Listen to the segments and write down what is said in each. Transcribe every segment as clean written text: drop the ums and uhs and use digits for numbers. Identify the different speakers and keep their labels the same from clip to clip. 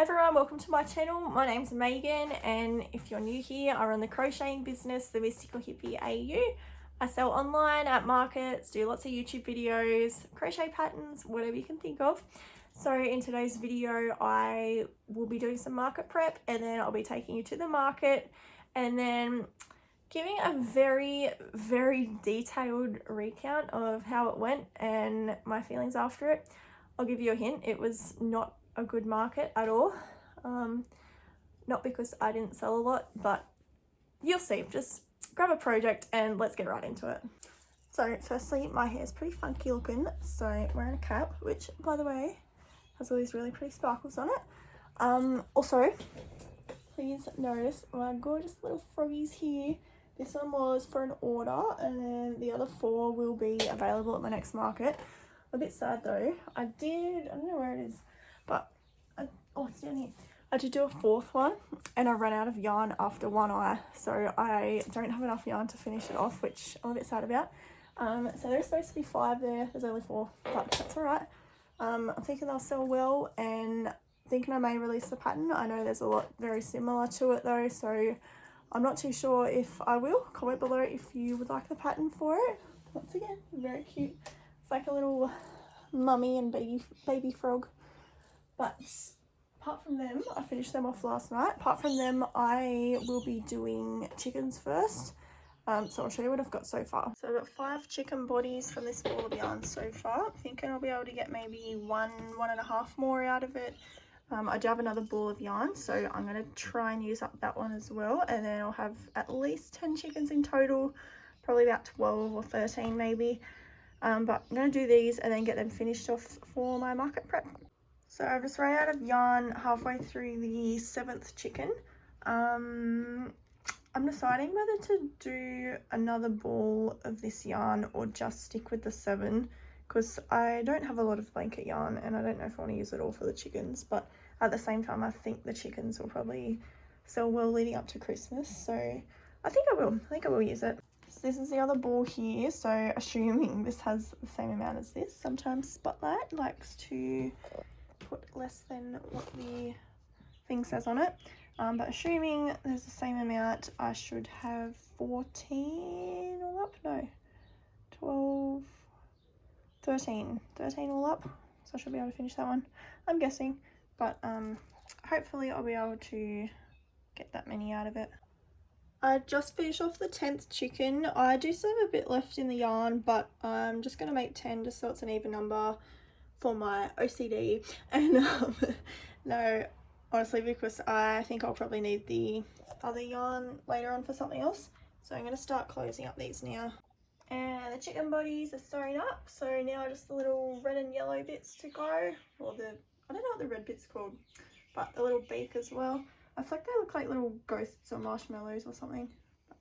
Speaker 1: Hi everyone, welcome to my channel. My name's Megan, and if you're new here, I run the crocheting business, The Mystical Hippie AU. I sell online at markets, do lots of YouTube videos, crochet patterns, whatever you can think of. So in today's video, I will be doing some market prep, and then I'll be taking you to the market and then giving a very detailed recount of how it went and my feelings after it. I'll give you a hint, it was not a good market at all. Not because I didn't sell a lot, but you'll see. Just grab a project and let's get right into it. So firstly, my hair is pretty funky looking, so I'm wearing a cap, which by the way has all these really pretty sparkles on it. Also, please notice my gorgeous little froggies here. This one was for an order, and then the other 4 will be available at my next market. A bit sad though. I don't know where it is, but oh, it's down here. I did do a 4th one and I ran out of yarn after one eye, so I don't have enough yarn to finish it off, which I'm a bit sad about. So there's supposed to be 5 there, there's only 4, but that's alright. I'm thinking they'll sell well, and thinking I may release the pattern. I know there's a lot very similar to it though, so I'm not too sure if I will. Comment below if you would like the pattern for it. Once again, very cute. It's like a little mummy and baby frog. But apart from them, I finished them off last night. Apart from them, I will be doing chickens first. So I'll show you what I've got so far. So I've got 5 chicken bodies from this ball of yarn so far. I'm thinking I'll be able to get maybe 1.5 more out of it. I do have another ball of yarn, so I'm going to try and use up that one as well. And then I'll have at least 10 chickens in total, probably about 12 or 13 maybe. But I'm going to do these and then get them finished off for my market prep. So I've just run out of yarn halfway through the 7th chicken. I'm deciding whether to do another ball of this yarn or just stick with the 7, because I don't have a lot of blanket yarn and I don't know if I want to use it all for the chickens, but at the same time I think the chickens will probably sell well leading up to Christmas, so I think I will use it. So this is the other ball here, so assuming this has the same amount as this. Sometimes Spotlight likes to put less than what the thing says on it, but assuming there's the same amount, I should have 14 all up. No, 12, 13 all up, so I should be able to finish that one, I'm guessing, but hopefully I'll be able to get that many out of it. I just finished off the 10th chicken. I do still have a bit left in the yarn, but I'm just going to make 10 just so it's an even number for my OCD. And no, honestly, because I think I'll probably need the other yarn later on for something else. So I'm going to start closing up these now. And the chicken bodies are sewn up, so now just the little red and yellow bits to go, or the, I don't know what the red bit's called, but the little beak as well. I feel like they look like little ghosts or marshmallows or something. But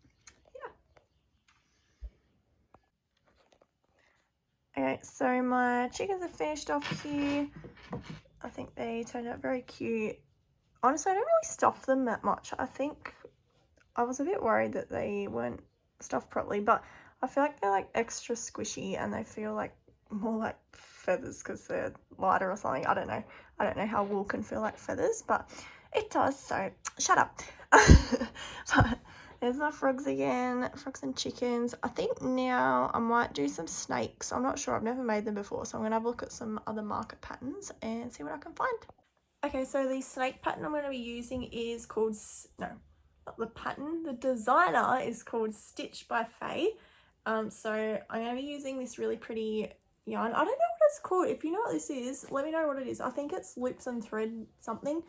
Speaker 1: yeah. Okay, so my chickens are finished off here. I think they turned out very cute. Honestly, I don't really stuff them that much. I think I was a bit worried that they weren't stuffed properly, but I feel like they're like extra squishy and they feel like more like feathers because they're lighter or something. I don't know how wool can feel like feathers, but it does, so shut up. But there's my frogs again, frogs and chickens. I think now I might do some snakes. I'm not sure, I've never made them before, so I'm gonna have a look at some other market patterns and see what I can find. Okay, so the snake pattern I'm going to be using is called, no, not the pattern, the designer is called Stitch by Faye. So I'm going to be using this really pretty yarn. I don't know what it's called. If you know what this is, let me know what it is. I think it's Loops and Thread something,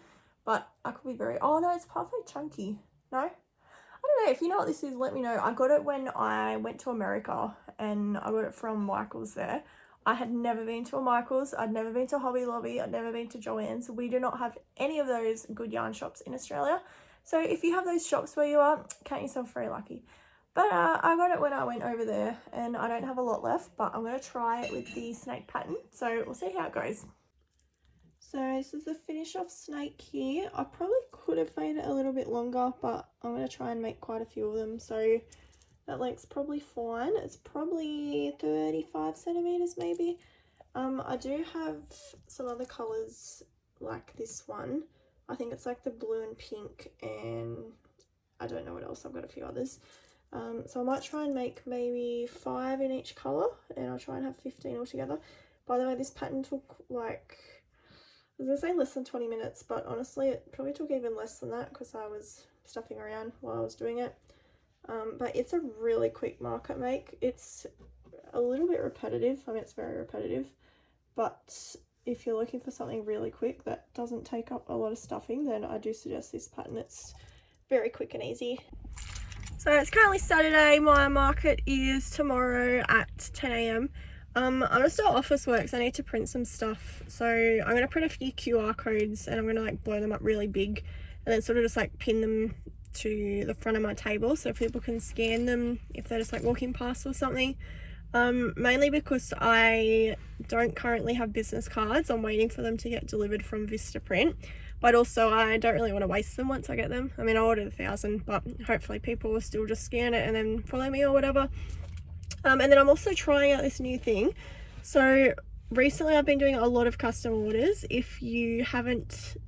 Speaker 1: but I could be very, oh no, it's Parfait Chunky. No? I don't know. If you know what this is, let me know. I got it when I went to America and I got it from Michael's there. I had never been to a Michael's, I'd never been to Hobby Lobby, I'd never been to Joann's. We do not have any of those good yarn shops in Australia. So if you have those shops where you are, count yourself very lucky. But I got it when I went over there and I don't have a lot left, but I'm going to try it with the snake pattern. So we'll see how it goes. So this is the finish off snake here. I probably could have made it a little bit longer, but I'm going to try and make quite a few of them. So that length's probably fine. It's probably 35 centimeters maybe. I do have some other colors like this one. I think it's like the blue and pink, and I don't know what else. I've got a few others. So I might try and make maybe 5 in each colour, and I'll try and have 15 altogether. By the way, this pattern took like, I was going to say less than 20 minutes, but honestly it probably took even less than that because I was stuffing around while I was doing it. But it's a really quick market make. It's a little bit repetitive. I mean, it's very repetitive, but if you're looking for something really quick that doesn't take up a lot of stuffing, then I do suggest this pattern. It's very quick and easy. So it's currently Saturday. My market is tomorrow at 10 AM. I'm gonna start office works. I need to print some stuff, so I'm gonna print a few QR codes and I'm gonna like blow them up really big and then sort of just like pin them to the front of my table so people can scan them if they're just like walking past or something. Mainly because I don't currently have business cards. I'm waiting for them to get delivered from Vistaprint, but also I don't really want to waste them once I get them. I mean, I ordered 1,000, but hopefully people will still just scan it and then follow me or whatever. And then I'm also trying out this new thing. So recently I've been doing a lot of custom orders. If you haven't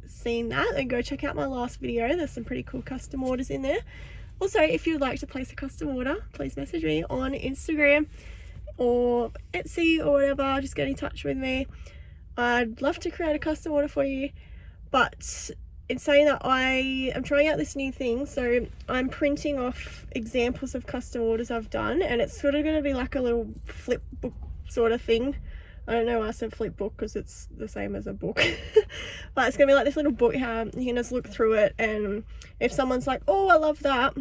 Speaker 1: seen that, then go check out my last video. There's some pretty cool custom orders in there. Also, if you'd like to place a custom order, please message me on Instagram or Etsy or whatever. Just get in touch with me. I'd love to create a custom order for you. But in saying that, I am trying out this new thing. So I'm printing off examples of custom orders I've done, and it's sort of going to be like a little flip book sort of thing. I don't know why I said flip book because it's the same as a book. But it's going to be like this little book how you can just look through it, and if someone's like, oh, I love that,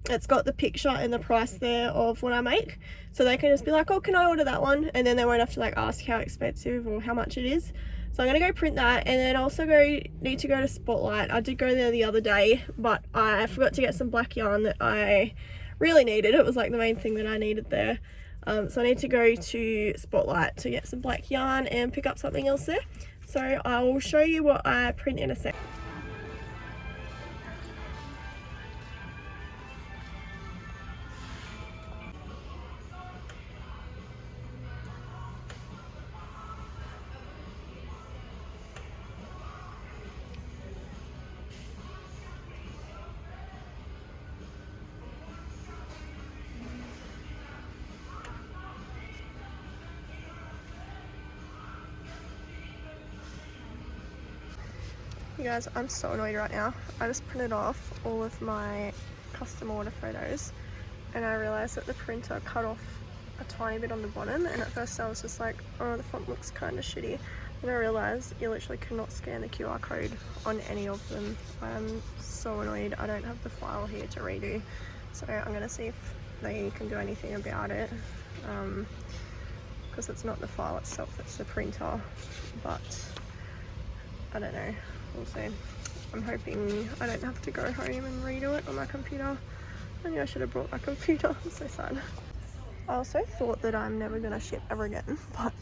Speaker 1: it's got the picture and the price there of what I make. So they can just be like, oh, can I order that one? And then they won't have to like ask how expensive or how much it is. So I'm going to go print that, and then also need to go to Spotlight. I did go there the other day, but I forgot to get some black yarn that I really needed. It was like the main thing that I needed there. So I need to go to Spotlight to get some black yarn and pick up something else there. So I will show you what I print in a sec. You guys, I'm so annoyed right now. I just printed off all of my custom order photos and I realised that the printer cut off a tiny bit on the bottom, and at first I was just like, oh, the font looks kind of shitty. Then I realised you literally cannot scan the QR code on any of them. I'm so annoyed. I don't have the file here to redo, so I'm going to see if they can do anything about it, because it's not the file itself, it's the printer, but I don't know. We'll see. I'm hoping I don't have to go home and redo it on my computer. I knew I should have brought my computer. I'm so sad. I also thought that I'm never going to ship ever again, but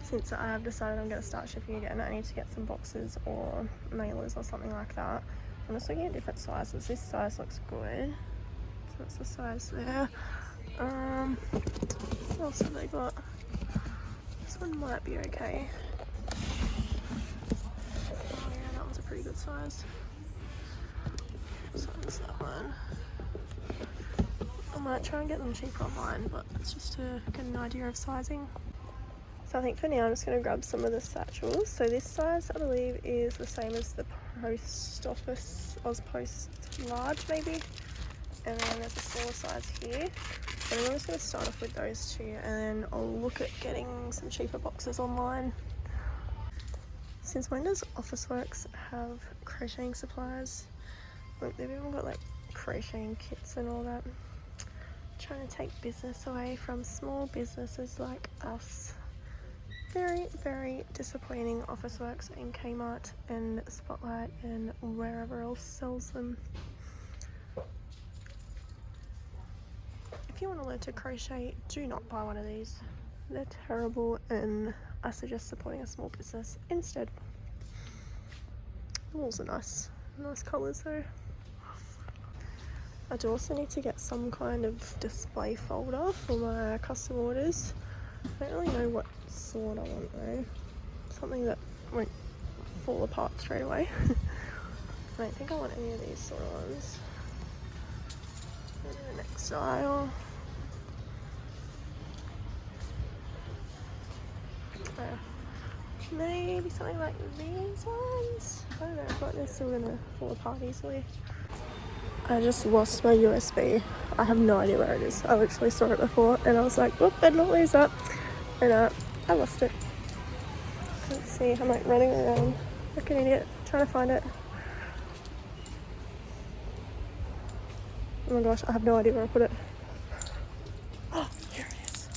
Speaker 1: since I have decided I'm going to start shipping again, I need to get some boxes or mailers or something like that. I'm just looking at different sizes. This size looks good, so that's the size there. What else have they got? This one might be okay. Pretty good size. So is that one. I might try and get them cheaper online, but it's just to get an idea of sizing. So I think for now I'm just going to grab some of the satchels. So this size I believe is the same as the post office, Ozpost large maybe. And then there's a smaller size here. So I'm just going to start off with those two, and then I'll look at getting some cheaper boxes online. Since when does Officeworks have crocheting supplies? Look, they've even got like crocheting kits and all that. Trying to take business away from small businesses like us. Very, very disappointing. Officeworks and Kmart and Spotlight and wherever else sells them. If you want to learn to crochet, do not buy one of these. They're terrible, and I suggest supporting a small business instead. The walls are nice colours though. I do also need to get some kind of display folder for my custom orders. I don't really know what sort I want though. Something that won't fall apart straight away. I don't think I want any of these sort of ones. The next style. Maybe something like these ones. I don't know, but they're still gonna fall apart easily. I just lost my USB. I have no idea where it is. I literally saw it before and I was like, whoop, better not lose that. And I lost it. Let's see, I'm like running around like an idiot trying to find it. Oh my gosh, I have no idea where I put it. Oh, here it is.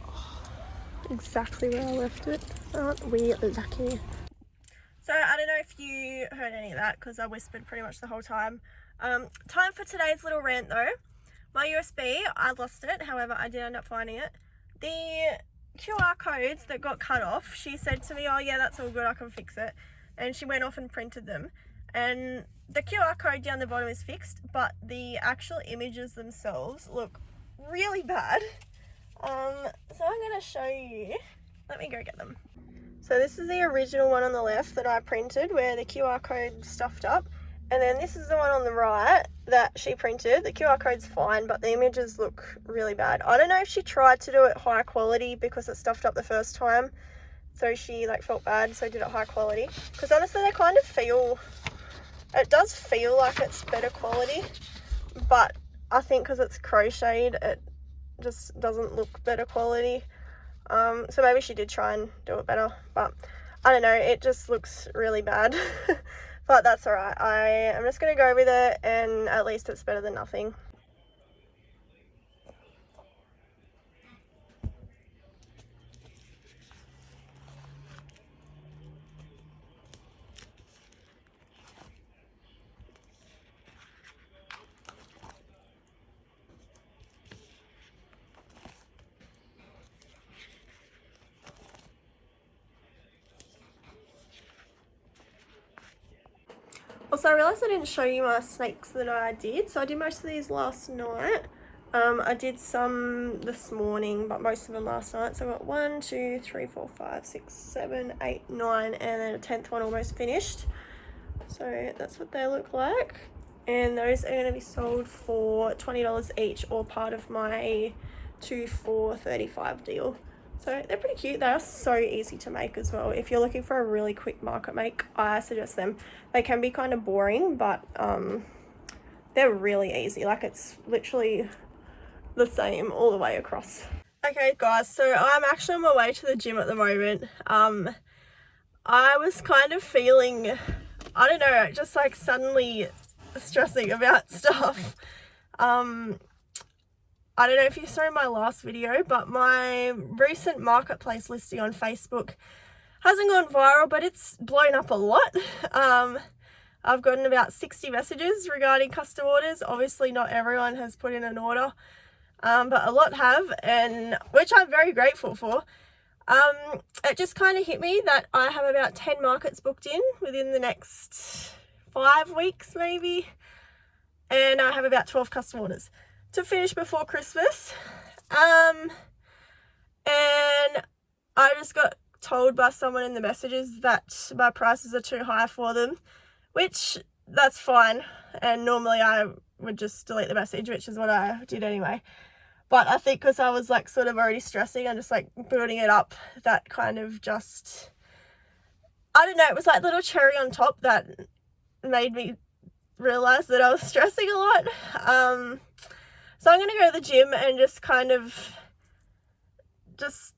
Speaker 1: Oh, exactly where I left it. Aren't we lucky? So I don't know if you heard any of that because I whispered pretty much the whole time. Time for today's little rant though. My USB, I lost it. However, I did end up finding it. The QR codes that got cut off, she said to me, oh yeah, that's all good, I can fix it. And she went off and printed them. And the QR code down the bottom is fixed, but the actual images themselves look really bad. So I'm going to show you. Let me go get them. So this is the original one on the left that I printed where the QR code stuffed up. And then this is the one on the right that she printed. The QR code's fine, but the images look really bad. I don't know if she tried to do it high quality because it stuffed up the first time. So she like felt bad, so did it high quality. Because honestly, they kind of feel, it does feel like it's better quality. But I think because it's crocheted, it just doesn't look better quality. So maybe she did try and do it better, but I don't know, it just looks really bad. But that's alright, I'm just going to go with it and at least it's better than nothing. Also, I realised I didn't show you my snakes that I did. So I did most of these last night. I did some this morning, but most of them last night. So I got 1, 2, 3, 4, 5, 6, 7, 8, 9, and then a 10th one almost finished. So that's what they look like. And those are going to be sold for $20 each, or part of my 2 for $35 deal. So they're pretty cute. They are so easy to make as well. If you're looking for a really quick market make, I suggest them. They can be kind of boring, but they're really easy. Like, it's literally the same all the way across. Okay guys, so I'm actually on my way to the gym at the moment. I was kind of feeling, I don't know, just like suddenly stressing about stuff. I don't know if you saw my last video, but my recent marketplace listing on Facebook hasn't gone viral, but it's blown up a lot. I've gotten about 60 messages regarding custom orders. Obviously not everyone has put in an order, but a lot have, and which I'm very grateful for. It just kind of hit me that I have about 10 markets booked in within the next 5 weeks maybe, and I have about 12 custom orders to finish before Christmas. And I just got told by someone in the messages that my prices are too high for them, which that's fine, and normally I would just delete the message, which is what I did anyway. But I think because I was like sort of already stressing and just like building it up, that kind of just, I don't know, it was like little cherry on top that made me realize that I was stressing a lot. So I'm going to go to the gym and just kind of just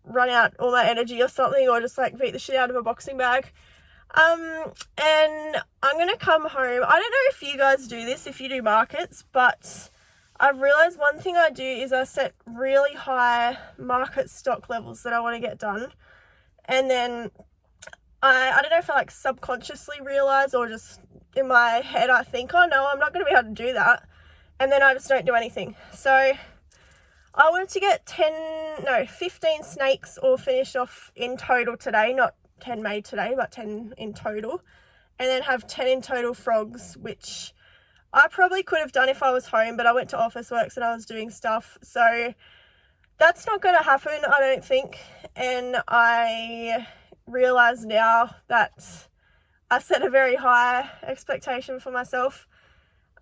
Speaker 1: run out all my energy or something, or just like beat the shit out of a boxing bag. And I'm going to come home. I don't know if you guys do this, if you do markets, but I've realized one thing I do is I set really high market stock levels that I want to get done. And then I don't know if I like subconsciously realize, or just in my head I think, oh no, I'm not going to be able to do that. And then I just don't do anything. So I wanted to get 15 snakes all finished off in total today. Not 10 made today, but 10 in total. And then have 10 in total frogs, which I probably could have done if I was home, but I went to Officeworks and I was doing stuff. So that's not going to happen, I don't think. And I realise now that I set a very high expectation for myself.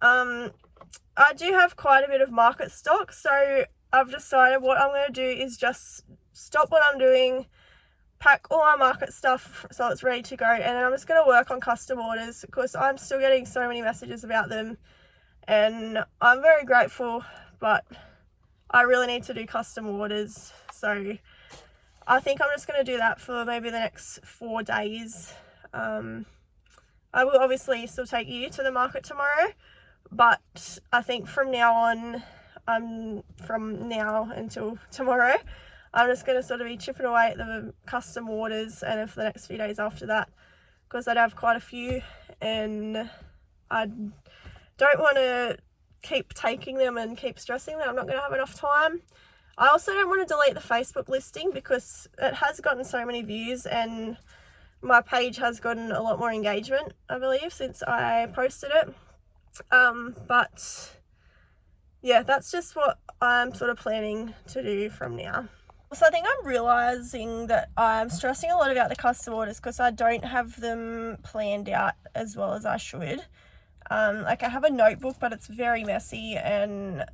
Speaker 1: I do have quite a bit of market stock, so I've decided what I'm going to do is just stop what I'm doing, pack all my market stuff so it's ready to go, and then I'm just going to work on custom orders because I'm still getting so many messages about them, and I'm very grateful, but I really need to do custom orders. So I think I'm just going to do that for maybe the next 4 days. I will obviously still take you to the market tomorrow, but I think from now on, from now until tomorrow, I'm just going to sort of be chipping away at the custom orders, and then for the next few days after that, because I'd have quite a few, and I don't want to keep taking them and keep stressing that I'm not going to have enough time. I also don't want to delete the Facebook listing because it has gotten so many views, and my page has gotten a lot more engagement, I believe, since I posted it. But yeah, that's just what I'm sort of planning to do from now. So I think I'm realizing that I'm stressing a lot about the custom orders because I don't have them planned out as well as I should. Like I have a notebook, but it's very messy, and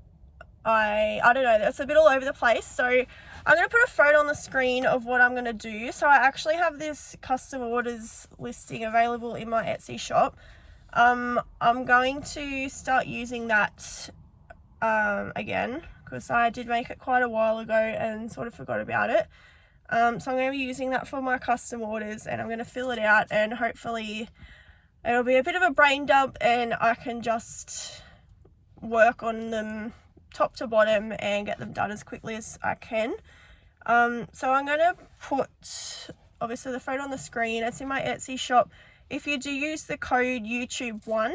Speaker 1: I don't know, it's a bit all over the place. So I'm going to put a photo on the screen of what I'm going to do. So I actually have this custom orders listing available in my Etsy shop. I'm going to start using that again because I did make it quite a while ago and sort of forgot about it. So I'm going to be using that for my custom orders, and I'm going to fill it out, and hopefully it'll be a bit of a brain dump and I can just work on them top to bottom and get them done as quickly as I can. So I'm going to put obviously the photo on the screen. It's in my Etsy shop. If you do use the code YouTube1,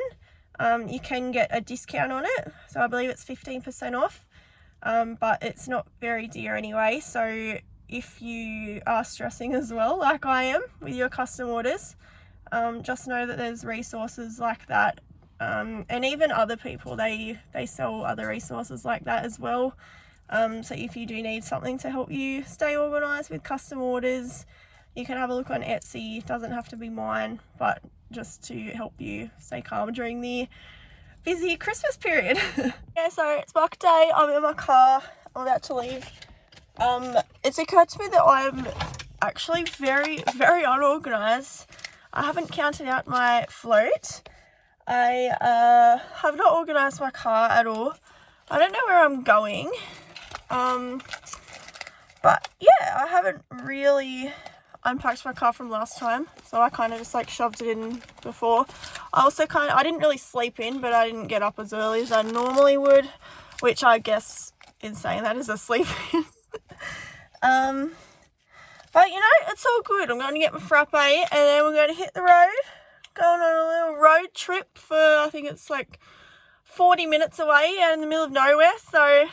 Speaker 1: you can get a discount on it. So I believe it's 15% off, but it's not very dear anyway. So if you are stressing as well, like I am with your custom orders, just know that there's resources like that. And even other people, they sell other resources like that as well. So if you do need something to help you stay organized with custom orders, you can have a look on Etsy. It doesn't have to be mine, but just to help you stay calm during the busy Christmas period. Yeah, so it's market day. I'm in my car. I'm about to leave. It's occurred to me that I'm actually very, very unorganized. I haven't counted out my float. I have not organised my car at all. I don't know where I'm going. But yeah, I haven't really unpacked my car from last time. So I kind of just like shoved it in before. I didn't really sleep in, but I didn't get up as early as I normally would, which I guess in saying that is a sleep in. But you know, it's all good. I'm going to get my frappe and then we're going to hit the road. Going on a little road trip for, I think it's like 40 minutes away out in the middle of nowhere. So I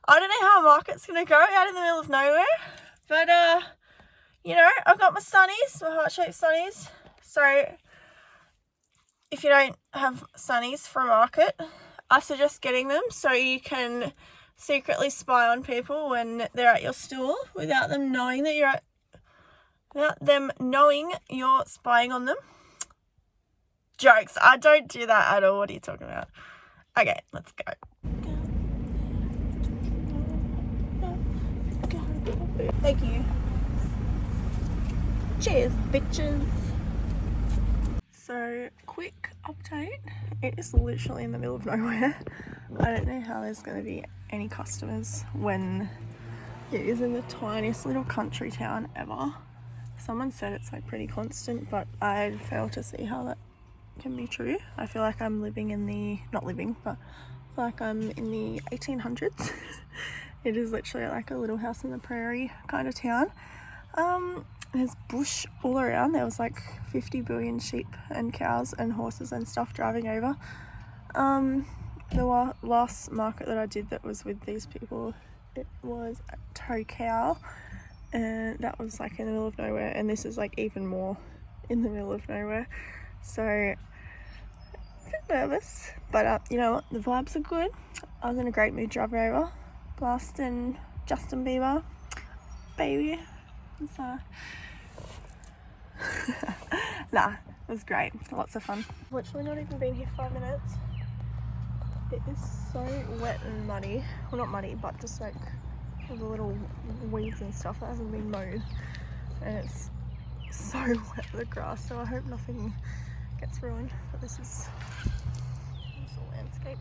Speaker 1: don't know how a market's going to go out in the middle of nowhere. But, you know, I've got my sunnies, my heart-shaped sunnies. So if you don't have sunnies for a market, I suggest getting them so you can secretly spy on people when they're at your stall without them knowing that you're spying on them. Jokes, I don't do that at all. What are you talking about? Okay, let's go. Thank you. Cheers, bitches. So, quick update. It is literally in the middle of nowhere. I don't know how there's going to be any customers when it is in the tiniest little country town ever. Someone said it's like pretty constant, but I fail to see how that can be true. I feel like I'm living in the, not living, but I feel like I'm in the 1800s. It is literally like a little house in the prairie kind of town. There's bush all around. There was like 50 billion sheep and cows and horses and stuff driving over. The last market that I did that was with these people, it was at Tokyo, and that was like in the middle of nowhere, and this is like even more in the middle of nowhere. So a bit nervous, but you know what, the vibes are good. I was in a great mood driving over, blasting Justin Bieber, baby. So nah, It was great, lots of fun. Literally not even been here 5 minutes. It is so wet and muddy. Well, not muddy, but just like all the little weeds and stuff that hasn't been mowed. And it's so wet, the grass, so I hope nothing gets ruined. But this is the landscape.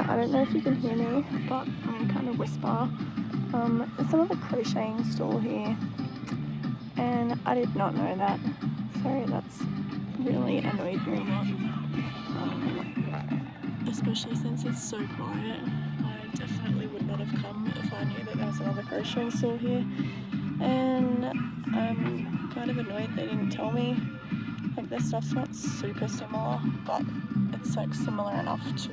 Speaker 1: I don't know if you can hear me, but I'm going to kind of whisper. There's another crocheting stall here, and I did not know that, so that's really annoyed me a lot. Especially since it's so quiet. I definitely would not have come if I knew that there was another crocheting stall here, and I'm kind of annoyed they didn't tell me. Like, their stuff's not super similar, but it's like similar enough to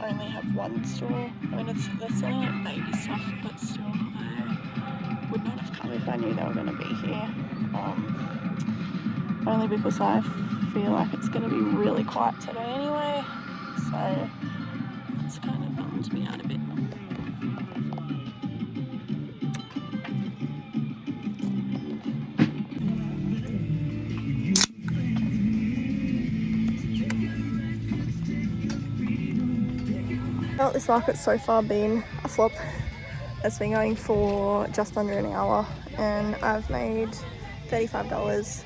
Speaker 1: only have one store. I mean, they're selling like baby stuff, but still, I would not have come if I knew they were going to be here. Only because I feel like it's going to be really quiet today anyway, so it's kind of bummed me out a bit. Well, this market's so far been a flop. It's been going for just under an hour, and I've made $35,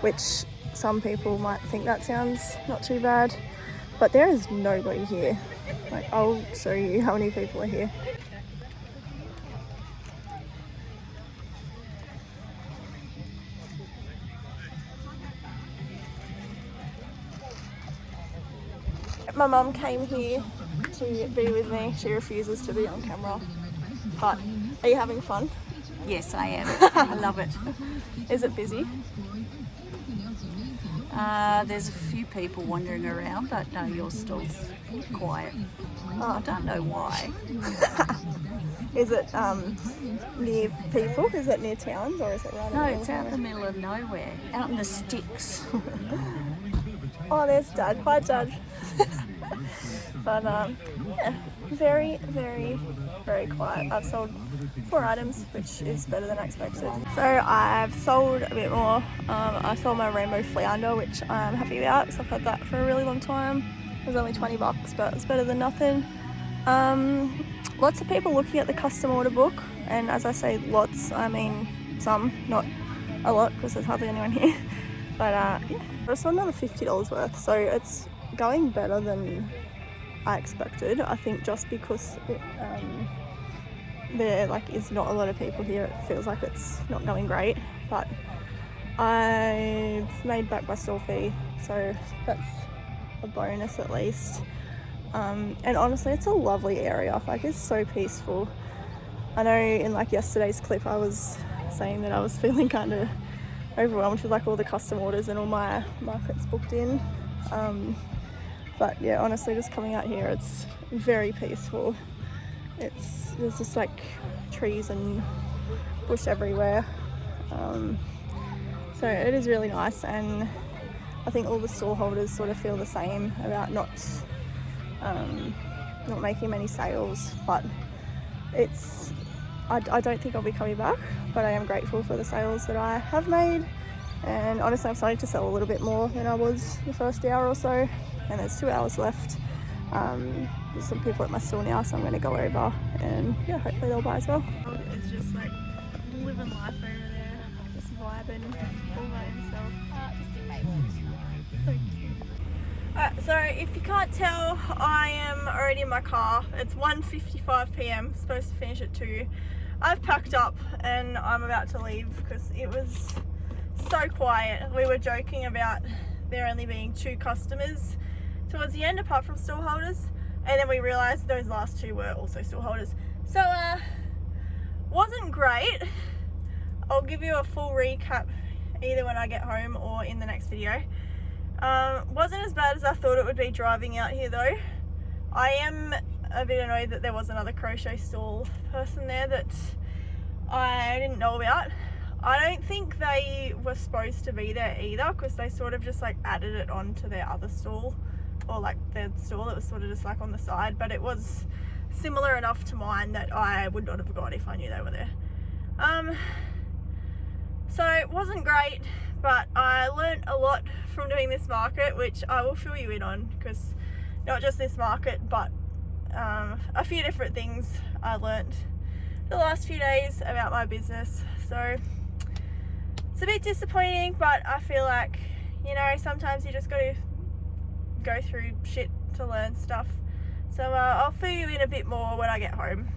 Speaker 1: which some people might think that sounds not too bad, but there is nobody here. Like, I'll show you how many people are here. My mum came here to be with me. She refuses to be on camera. But are you having fun?
Speaker 2: Yes, I am. I love it.
Speaker 1: Is it busy?
Speaker 2: There's a few people wandering around, but no, your stall's quiet. I don't know why.
Speaker 1: Is it near people? Is it near towns, or is it right?
Speaker 2: No, it's out in the middle of nowhere, out in the sticks.
Speaker 1: Oh, there's Dad. Hi, Dad. But yeah, very, very, very quiet. I've sold 4 items, which is better than I expected. So I've sold a bit more. I sold my rainbow flounder, which I'm happy about because I've had that for a really long time. It was only $20, but it's better than nothing. Lots of people looking at the custom order book, and as I say lots, I mean some, not a lot, because there's hardly anyone here. But yeah, I sold another $50 worth, so it's going better than I expected. I think just because there like is not a lot of people here, it feels like it's not going great, but I've made back my store fee, so that's a bonus at least. And honestly, it's a lovely area. Like, it's so peaceful. I know in like yesterday's clip I was saying that I was feeling kind of overwhelmed with like all the custom orders and all my markets booked in, but yeah, honestly, just coming out here, it's very peaceful. There's just like trees and bush everywhere. So it is really nice, and I think all the stall holders sort of feel the same about not making many sales, but I don't think I'll be coming back, but I am grateful for the sales that I have made, and honestly I'm starting to sell a little bit more than I was the first hour or so, and there's 2 hours left. There's some people at my stall now, so I'm going to go over and yeah, hopefully they'll buy as well. It's just like living life over there, just vibing all by himself. So cute. So if you can't tell, I am already in my car. It's 1:55 p.m, supposed to finish at 2. I've packed up and I'm about to leave because it was so quiet. We were joking about there only being 2 customers towards the end apart from stall holders, and then we realized those last 2 were also stall holders. So wasn't great. I'll give you a full recap either when I get home or in the next video. Wasn't as bad as I thought it would be driving out here though. I am a bit annoyed that there was another crochet stall person there that I didn't know about. I don't think they were supposed to be there either, because they sort of just like added it onto their other stall, or like their stall that was sort of just like on the side, but it was similar enough to mine that I would not have gone if I knew they were there. So it wasn't great, but I learned a lot from doing this market, which I will fill you in on, because not just this market, but a few different things I learned the last few days about my business. So it's a bit disappointing, but I feel like, you know, sometimes you just got to go through shit to learn stuff. So I'll fill you in a bit more when I get home.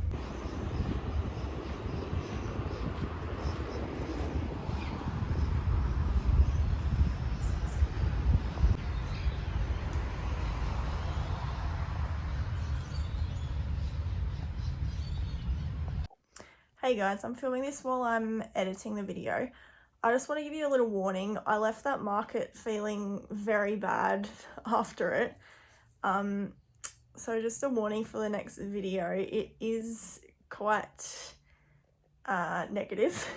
Speaker 1: Hey guys, I'm filming this while I'm editing the video. I just want to give you a little warning. I left that market feeling very bad after it. So just a warning for the next video. It is quite negative.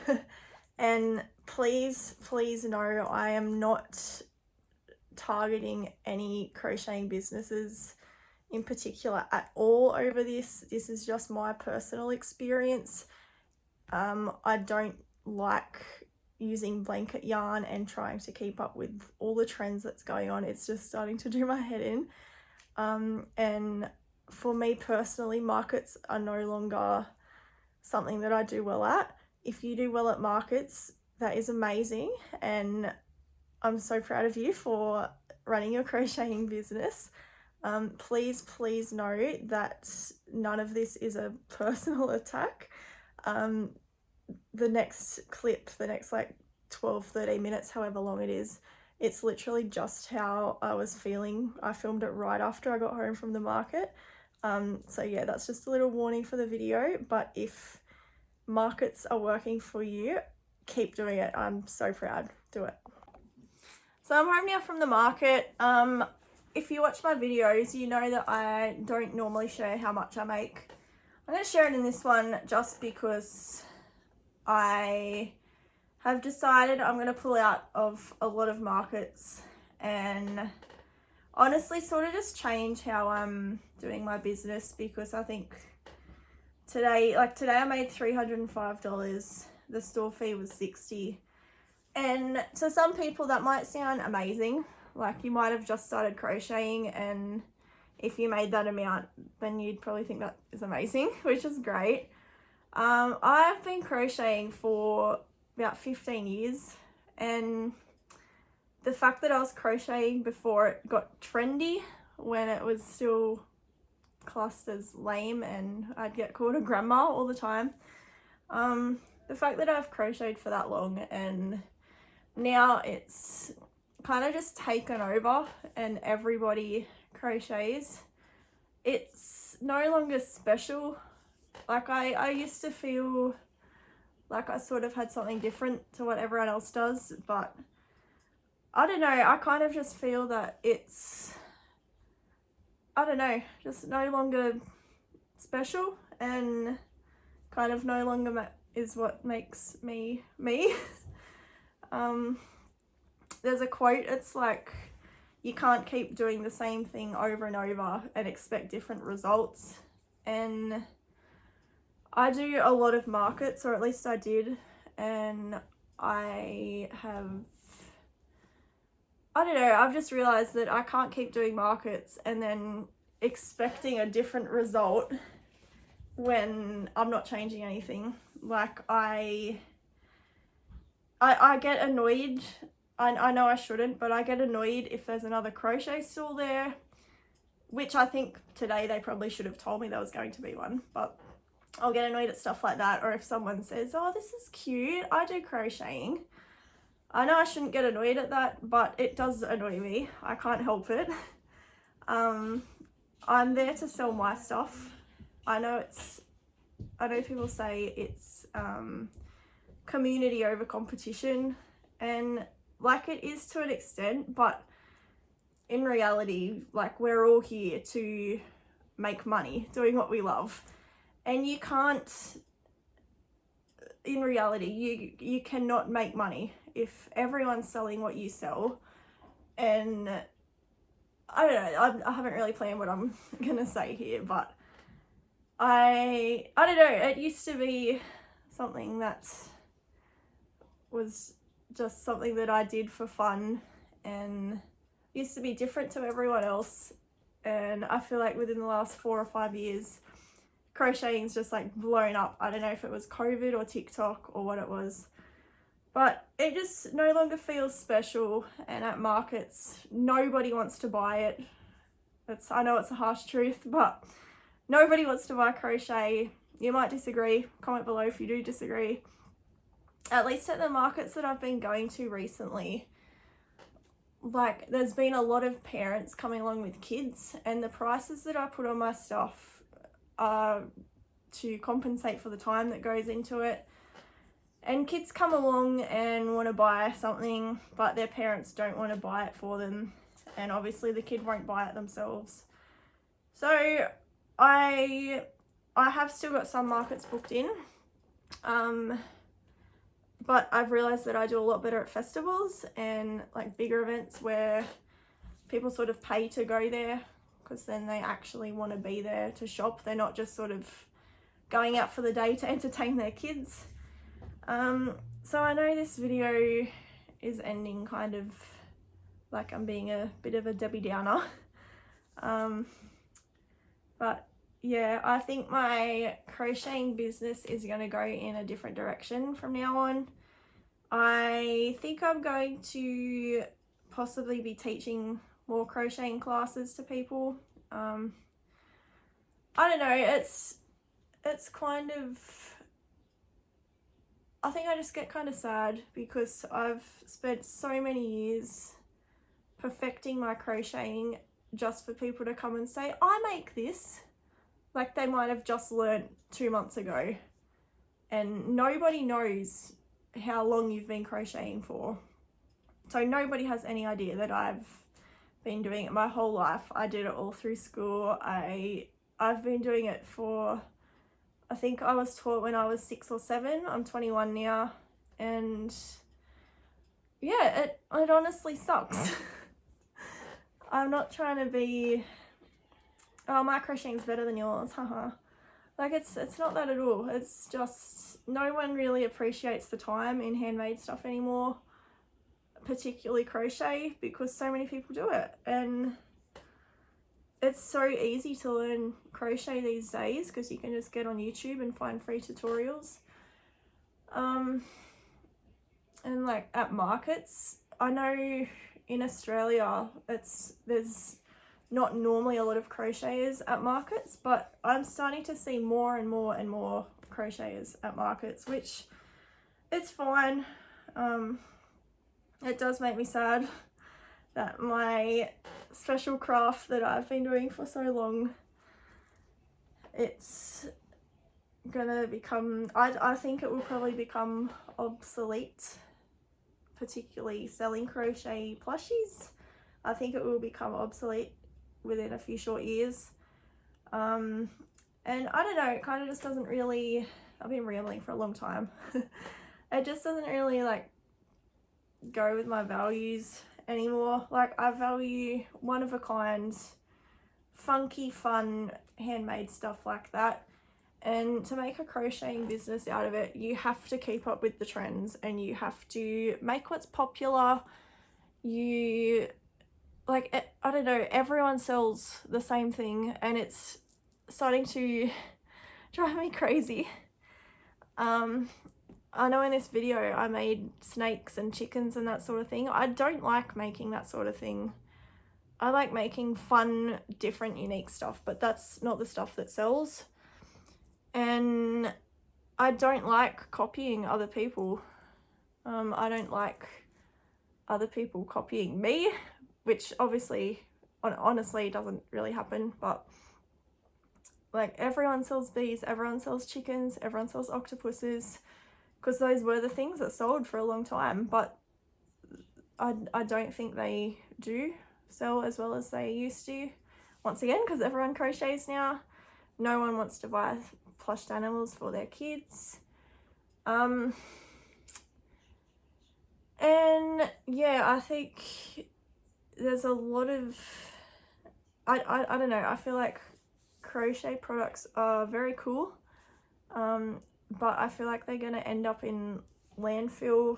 Speaker 1: And please know I am not targeting any crocheting businesses in particular at all over this. This is just my personal experience. I don't like using blanket yarn and trying to keep up with all the trends that's going on. It's just starting to do my head in. And for me personally, markets are no longer something that I do well at. If you do well at markets, that is amazing, and I'm so proud of you for running your crocheting business. Please know that none of this is a personal attack. The next clip, the next like 12-13 minutes, however long it is, it's literally just how I was feeling. I filmed it right after I got home from the market. So yeah, that's just a little warning for the video, but if markets are working for you, keep doing it. I'm so proud. Do it. So I'm home now from the market. If you watch my videos, you know that I don't normally share how much I make. I'm going to share it in this one just because I have decided I'm going to pull out of a lot of markets and honestly sort of just change how I'm doing my business, because I think today I made $305. The store fee was $60. And to some people that might sound amazing. Like you might have just started crocheting, and if you made that amount, then you'd probably think that is amazing, which is great. I've been crocheting for about 15 years, and the fact that I was crocheting before it got trendy, when it was still classed as lame and I'd get called a grandma all the time, the fact that I've crocheted for that long and now it's kind of just taken over and everybody crochets, it's no longer special. Like I used to feel like I sort of had something different to what everyone else does, but I don't know, I kind of just feel that it's, I don't know, just no longer special, and kind of no longer is what makes me me. There's a quote, it's like, you can't keep doing the same thing over and over and expect different results. And I do a lot of markets, or at least I did, and I don't know, I've just realised that I can't keep doing markets and then expecting a different result when I'm not changing anything. Like, I get annoyed. I know I shouldn't, but I get annoyed if there's another crochet store there, which I think today they probably should have told me there was going to be one, but I'll get annoyed at stuff like that. Or if someone says, oh, this is cute, I do crocheting. I know I shouldn't get annoyed at that, but it does annoy me. I can't help it. I'm there to sell my stuff. I know people say it's community over competition, and like, it is to an extent, but in reality, like, we're all here to make money doing what we love, and you can't, in reality, you cannot make money if everyone's selling what you sell. And I don't know, I haven't really planned what I'm gonna say here, but I don't know, it used to be something that was just something that I did for fun and used to be different to everyone else. And I feel like within the last 4 or 5 years, crocheting's just like blown up. I don't know if it was COVID or TikTok or what it was, but it just no longer feels special. And at markets, nobody wants to buy it. I know it's a harsh truth, but nobody wants to buy crochet. You might disagree. Comment below if you do disagree. At least at the markets that I've been going to recently, like, there's been a lot of parents coming along with kids, and the prices that I put on my stuff are to compensate for the time that goes into it. And kids come along and want to buy something, but their parents don't want to buy it for them, and obviously the kid won't buy it themselves. So I have still got some markets booked in, but I've realised that I do a lot better at festivals and like bigger events where people sort of pay to go there, because then they actually want to be there to shop. They're not just sort of going out for the day to entertain their kids. So I know this video is ending kind of like I'm being a bit of a Debbie Downer. But yeah, I think my crocheting business is going to go in a different direction from now on. I think I'm going to possibly be teaching more crocheting classes to people. I don't know, it's kind of, I think I just get kind of sad because I've spent so many years perfecting my crocheting just for people to come and say, I make this. Like, they might have just learnt 2 months ago, and nobody knows how long you've been crocheting for. So nobody has any idea that I've been doing it my whole life. I did it all through school. I've been doing it for, I think I was taught when I was 6 or 7. I'm 21 now, and yeah, it honestly sucks. I'm not trying to be, oh, my crocheting's better than yours, haha. Like, it's not that at all. It's just, no one really appreciates the time in handmade stuff anymore, particularly crochet, because so many people do it. And it's so easy to learn crochet these days because you can just get on YouTube and find free tutorials. And like at markets, I know in Australia there's not normally a lot of crocheters at markets, but I'm starting to see more and more and more crocheters at markets, which it's fine. It does make me sad that my special craft that I've been doing for so long, it's gonna become, I think it will probably become obsolete, particularly selling crochet plushies. I think it will become obsolete within a few short years. And I don't know, it kind of just doesn't really I've been rambling for a long time. It just doesn't really like go with my values anymore. Like, I value one of a kind, funky, fun, handmade stuff like that. And to make a crocheting business out of it, you have to keep up with the trends and you have to make what's popular. You, like, I don't know, everyone sells the same thing and it's starting to drive me crazy. I know in this video I made snakes and chickens and that sort of thing. I don't like making that sort of thing. I like making fun, different, unique stuff, but that's not the stuff that sells. And I don't like copying other people. I don't like other people copying me, which obviously, honestly, doesn't really happen, but like, everyone sells bees, everyone sells chickens, everyone sells octopuses, because those were the things that sold for a long time, but I don't think they do sell as well as they used to. Once again, because everyone crochets now. No one wants to buy plushed animals for their kids. And yeah, I think there's a lot of, I don't know, I feel like crochet products are very cool, but I feel like they're going to end up in landfill.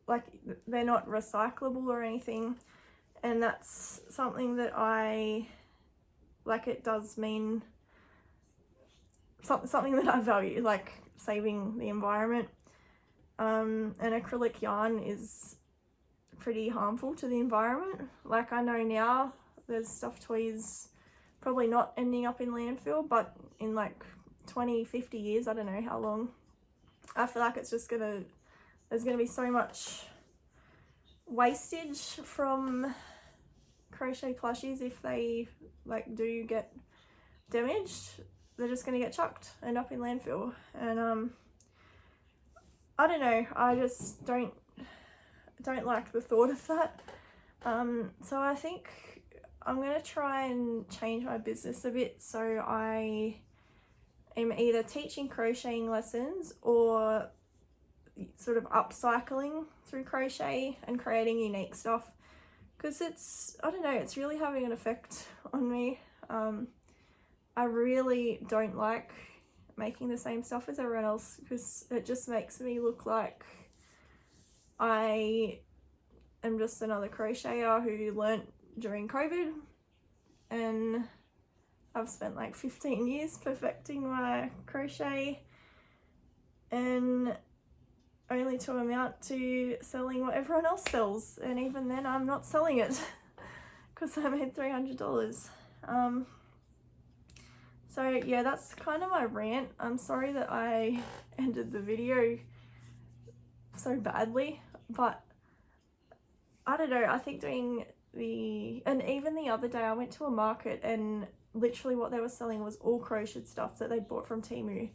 Speaker 1: Like, they're not recyclable or anything, and that's something that it does mean something that I value, like saving the environment. And acrylic yarn is pretty harmful to the environment. Like, I know now there's stuffed toys probably not ending up in landfill, but in like 20-50 years, I don't know how long, I feel like it's just there's gonna be so much wastage from crochet plushies. If they like do get damaged, they're just gonna get chucked, end up in landfill. And I don't know, I just don't like the thought of that. So I think I'm gonna try and change my business a bit, so I am either teaching crocheting lessons or sort of upcycling through crochet and creating unique stuff, because I don't know, it's really having an effect on me. I really don't like making the same stuff as everyone else, because it just makes me look like I am just another crocheter who learnt during COVID, and I've spent like 15 years perfecting my crochet, and only to amount to selling what everyone else sells, and even then I'm not selling it because I made $300. So yeah, that's kind of my rant. I'm sorry that I ended the video so badly, but I don't know, I think and even the other day I went to a market and literally what they were selling was all crocheted stuff that they bought from Temu,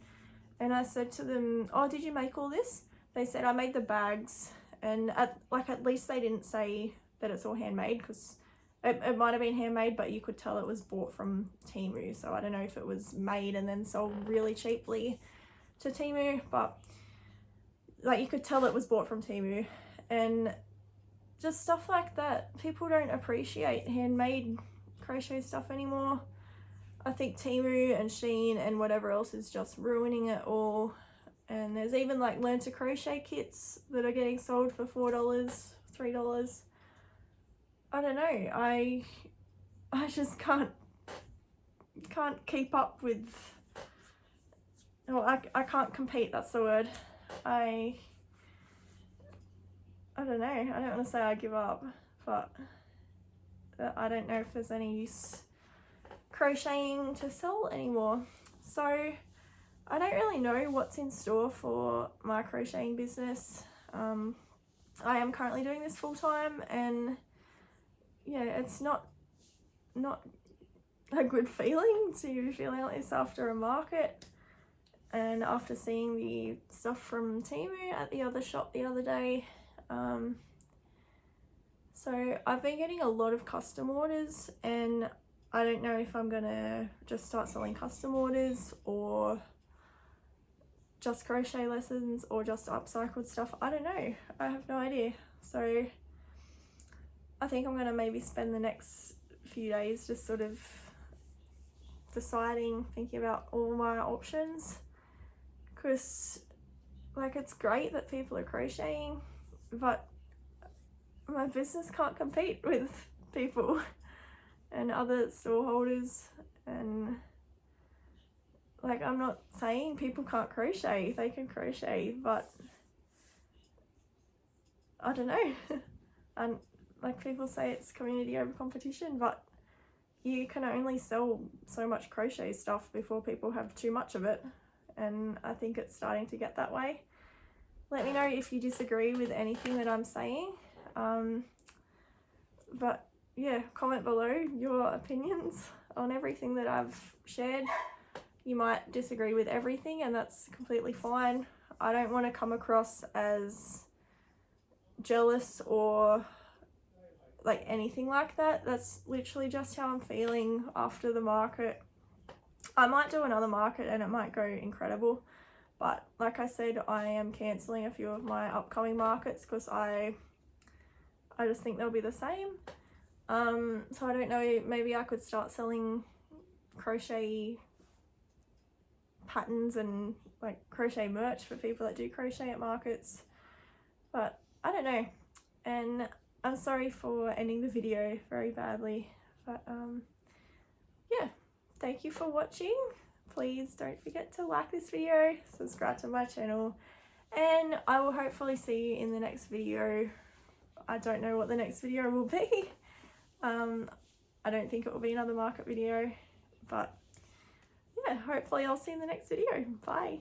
Speaker 1: and I said to them, oh, did you make all this? They said, I made the bags, and at least they didn't say that it's all handmade, because it might have been handmade, but you could tell it was bought from Temu. So I don't know if it was made and then sold really cheaply to Temu, but like, you could tell it was bought from Temu. And just stuff like that. People don't appreciate handmade crochet stuff anymore. I think Temu and Shein and whatever else is just ruining it all. And there's even like learn to crochet kits that are getting sold for $4, $3. I don't know, I just can't keep up with, well, I can't compete, that's the word. I don't know, I don't want to say I give up, but I don't know if there's any use crocheting to sell anymore. So I don't really know what's in store for my crocheting business. I am currently doing this full time, and yeah, it's not a good feeling to be feeling like this after a market, and after seeing the stuff from Temu at the other shop the other day. So I've been getting a lot of custom orders, and I don't know if I'm gonna just start selling custom orders or just crochet lessons or just upcycled stuff. I don't know. I have no idea. So I think I'm going to maybe spend the next few days just sort of deciding, thinking about all my options, because like it's great that people are crocheting, but my business can't compete with people and other store holders. And like, I'm not saying people can't crochet, they can crochet, but I don't know. And like, people say it's community over competition, but you can only sell so much crochet stuff before people have too much of it, and I think it's starting to get that way. Let me know if you disagree with anything that I'm saying, but yeah, comment below your opinions on everything that I've shared. You might disagree with everything, and that's completely fine. I don't want to come across as jealous or like anything like that. That's literally just how I'm feeling after the market. I might do another market and it might go incredible, but like I said, I am cancelling a few of my upcoming markets because I just think they'll be the same. So I don't know, maybe I could start selling crochet patterns and like crochet merch for people that do crochet at markets, but I don't know. And I'm sorry for ending the video very badly, but yeah, thank you for watching. Please don't forget to like this video, subscribe to my channel, and I will hopefully see you in the next video. I don't know what the next video will be. I don't think it will be another market video, but yeah, hopefully I'll see you in the next video. Bye.